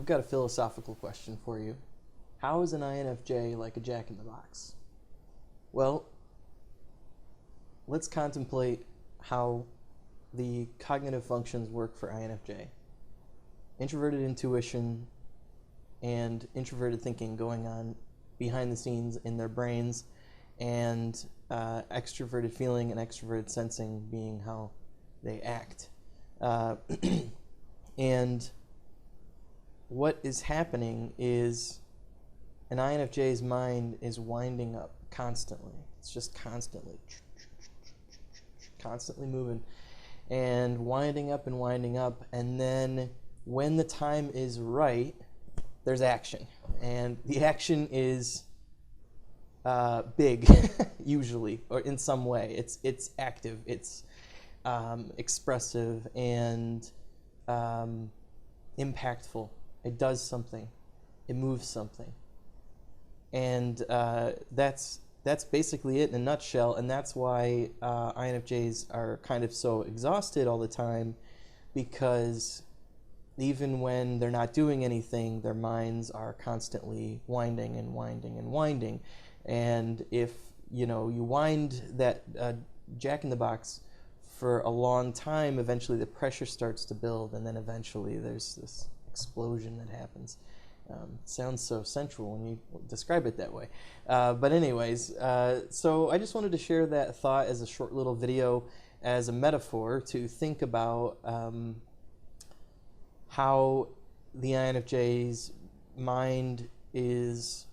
I've got a philosophical question for you. How is an INFJ like a jack-in-the-box? Well, let's contemplate how the cognitive functions work for INFJ. Introverted intuition and introverted thinking going on behind the scenes in their brains, and extroverted feeling and extroverted sensing being how they act. And what is happening is an INFJ's mind is winding up constantly. It's just constantly moving and winding up, and then when the time is right, there's action. And the action is big, usually, or in some way. It's active, it's expressive, and impactful. It does something. It moves something. And that's basically it in a nutshell, and that's why INFJs are kind of so exhausted all the time, because even when they're not doing anything, their minds are constantly winding and winding and winding. And if you wind that jack-in-the-box for a long time, eventually the pressure starts to build, and then eventually there's this explosion that happens. Sounds so sensual when you describe it that way. But anyways, so I just wanted to share that thought as a short little video, as a metaphor to think about how the INFJ's mind is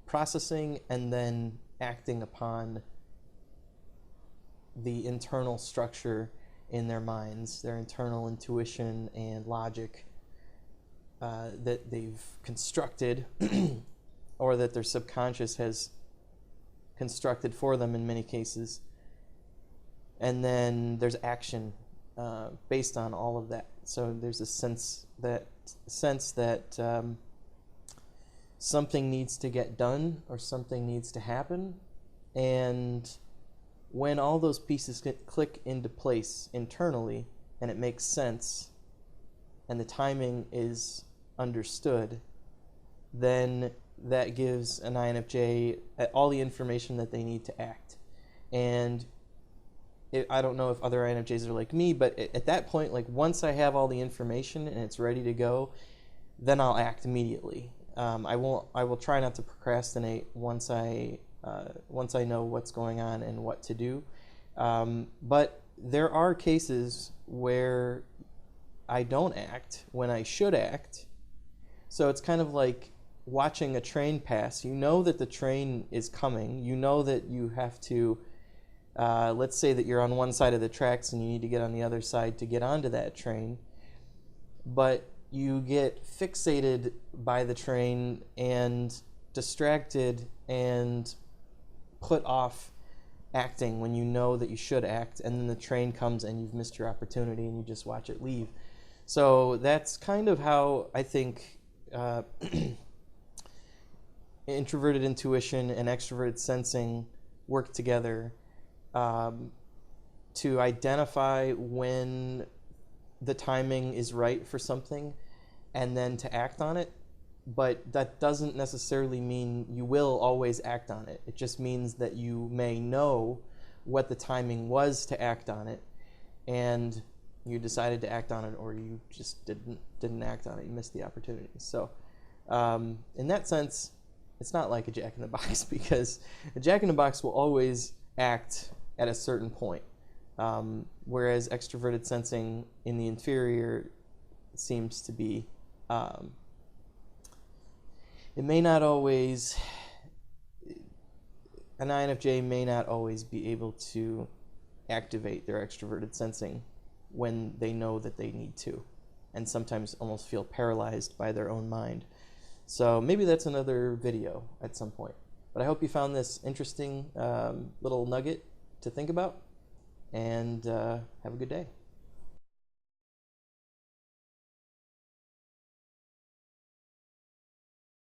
processing and then acting upon the internal structure in their minds, their internal intuition and logic that they've constructed or that their subconscious has constructed for them in many cases. And then there's action based on all of that. So there's a sense that something needs to get done or something needs to happen, and when all those pieces click into place internally and it makes sense and the timing is understood, then that gives an INFJ all the information that they need to act. And I don't know if other INFJs are like me, but at that point, like once I have all the information and it's ready to go, then I'll act immediately. I will try not to procrastinate once I know what's going on and what to do. But there are cases where I don't act when I should act. So it's kind of like watching a train pass. You know that the train is coming. You know that you have to, let's say that you're on one side of the tracks and you need to get on the other side to get onto that train. But you get fixated by the train and distracted and put off acting when you know that you should act, and then the train comes and you've missed your opportunity and you just watch it leave. So that's kind of how I think introverted intuition and extroverted sensing work together to identify when the timing is right for something and then to act on it. But that doesn't necessarily mean you will always act on it. It just means that you may know what the timing was to act on it, and you decided to act on it, or you just didn't act on it. You missed the opportunity. So in that sense, it's not like a jack-in-the-box, because a jack-in-the-box will always act at a certain point, whereas extroverted sensing in the inferior seems to be it may not always, an INFJ may not always be able to activate their extroverted sensing when they know that they need to, and sometimes almost feel paralyzed by their own mind. So maybe that's another video at some point. But I hope you found this interesting little nugget to think about, and have a good day.